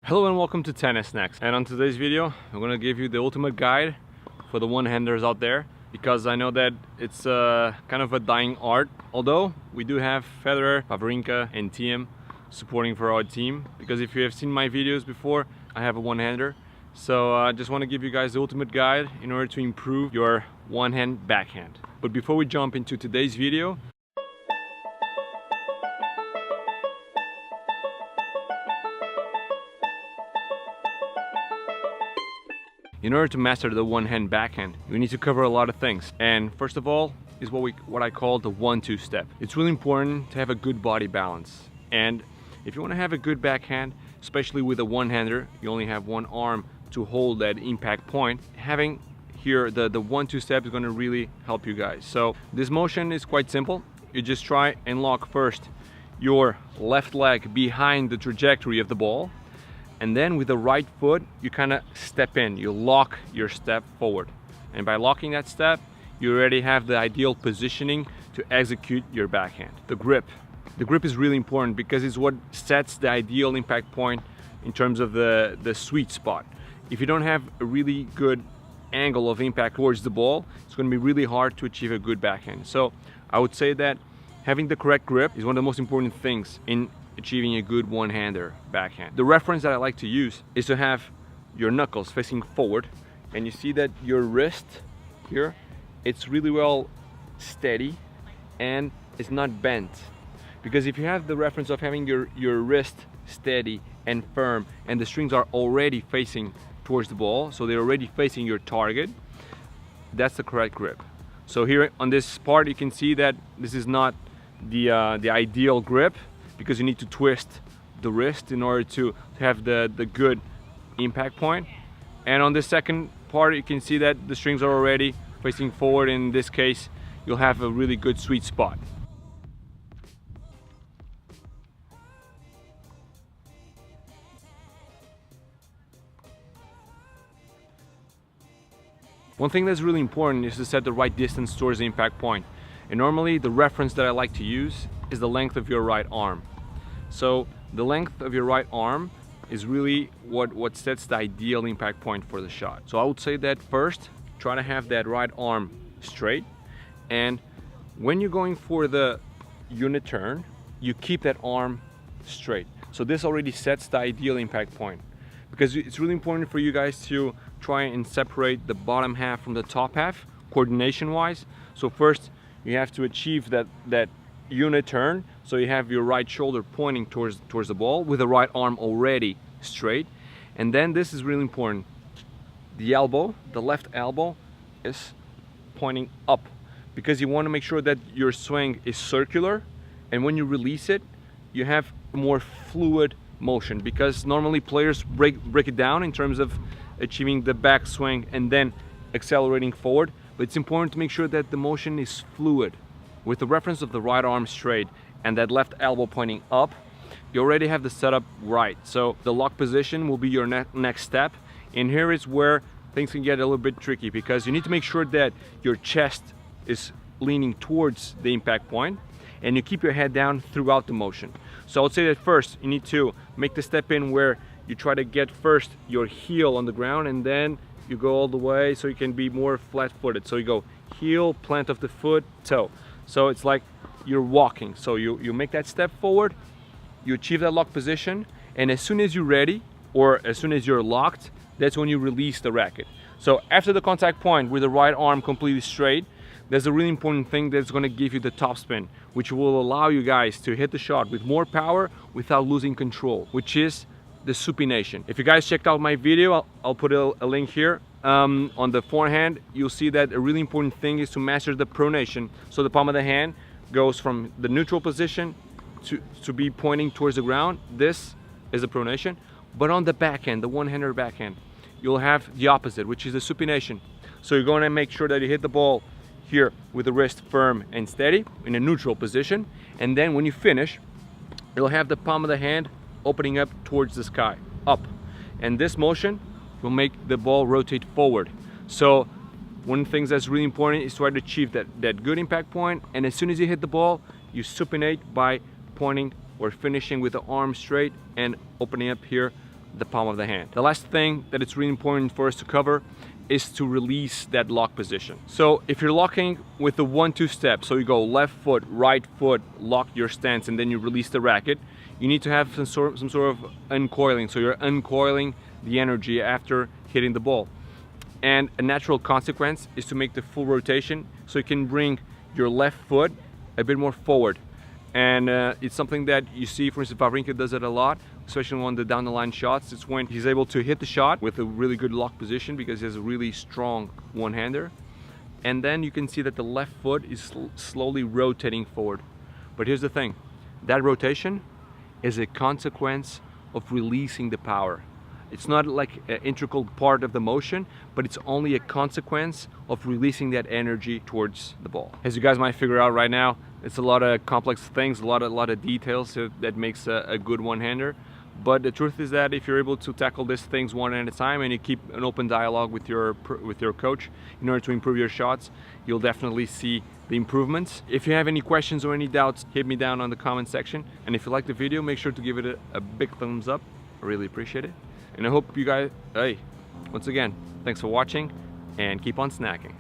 Hello and welcome to Tennis Snacks. And on today's video, I'm gonna give you the ultimate guide for the one-handers out there, because I know that it's kind of a dying art. Although we do have Federer, Wawrinka, and Thiem supporting for our team. Because if you have seen my videos before, I have a one-hander. So I just want to give you guys the ultimate guide in order to improve your one-hand backhand. But before we jump into today's video, in order to master the one-hand backhand, you need to cover a lot of things. And first of all is what I call the 1-2 step. It's really important to have a good body balance. And if you want to have a good backhand, especially with a one-hander, you only have one arm to hold that impact point. Having here the 1-2 step is going to really help you guys. So this motion is quite simple. You just try and lock first your left leg behind the trajectory of the ball, and then with the right foot you kind of step in, you lock your step forward, and by locking that step you already have the ideal positioning to execute your backhand. The grip is really important because it's what sets the ideal impact point in terms of the sweet spot. If you don't have a really good angle of impact towards the ball, it's going to be really hard to achieve a good backhand. So I would say that having the correct grip is one of the most important things in achieving a good one-hander backhand. The reference that I like to use is to have your knuckles facing forward, and you see that your wrist here, it's really well steady and it's not bent. Because if you have the reference of having your wrist steady and firm and the strings are already facing towards the ball, so they're already facing your target, that's the correct grip. So here on this part you can see that this is not the ideal grip, because you need to twist the wrist in order to have the good impact point. And on this second part you can see that the strings are already facing forward. In this case you'll have a really good sweet spot. One thing that's really important is to set the right distance towards the impact point. And normally the reference that I like to use is the length of your right arm. So the length of your right arm is really what sets the ideal impact point for the shot. So I would say that first, try to have that right arm straight. And when you're going for the unit turn, you keep that arm straight. So this already sets the ideal impact point. Because it's really important for you guys to try and separate the bottom half from the top half, coordination wise. So first you have to achieve that unit turn, so you have your right shoulder pointing towards the ball with the right arm already straight. And then this is really important, the elbow, the left elbow is pointing up, because you want to make sure that your swing is circular, and when you release it you have a more fluid motion, because normally players break it down in terms of achieving the back swing and then accelerating forward, but it's important to make sure that the motion is fluid. With the reference of the right arm straight and that left elbow pointing up, you already have the setup right. So the lock position will be your next step, and here is where things can get a little bit tricky, because you need to make sure that your chest is leaning towards the impact point and you keep your head down throughout the motion. So I would say that first you need to make the step in where you try to get first your heel on the ground, and then you go all the way so you can be more flat-footed. So you go heel, plant of the foot, toe. So it's like you're walking. So you make that step forward, you achieve that lock position, and as soon as you're ready, or as soon as you're locked, that's when you release the racket. So after the contact point with the right arm completely straight, there's a really important thing that's going to give you the topspin, which will allow you guys to hit the shot with more power without losing control, which is the supination. If you guys checked out my video, I'll put a link here. On the forehand, you'll see that a really important thing is to master the pronation. So the palm of the hand goes from the neutral position to be pointing towards the ground. This is the pronation. But on the backhand, the one-hander backhand, you'll have the opposite, which is the supination. So you're going to make sure that you hit the ball here with the wrist firm and steady in a neutral position, and then when you finish, you'll have the palm of the hand opening up towards the sky, up, and this motion will make the ball rotate forward. So one of the things that's really important is to try to achieve that good impact point, and as soon as you hit the ball, you supinate by pointing or finishing with the arm straight and opening up here the palm of the hand. The last thing that it's really important for us to cover is to release that lock position. So if you're locking with the 1-2 step, so you go left foot, right foot, lock your stance, and then you release the racket, you need to have some sort of uncoiling. So you're uncoiling the energy after hitting the ball. And a natural consequence is to make the full rotation so you can bring your left foot a bit more forward. And it's something that you see, for instance, Wawrinka does it a lot, especially on the down the line shots. It's when he's able to hit the shot with a really good lock position because he has a really strong one-hander. And then you can see that the left foot is slowly rotating forward. But here's the thing, that rotation is a consequence of releasing the power. It's not like an integral part of the motion, but it's only a consequence of releasing that energy towards the ball. As you guys might figure out right now, it's a lot of complex things, a lot of details that makes a good one-hander. But the truth is that if you're able to tackle these things one at a time and you keep an open dialogue with your coach in order to improve your shots, you'll definitely see the improvements. If you have any questions or any doubts, hit me down on the comment section. And if you like the video, make sure to give it a big thumbs up. I really appreciate it. And I hope you guys, once again, thanks for watching and keep on snacking.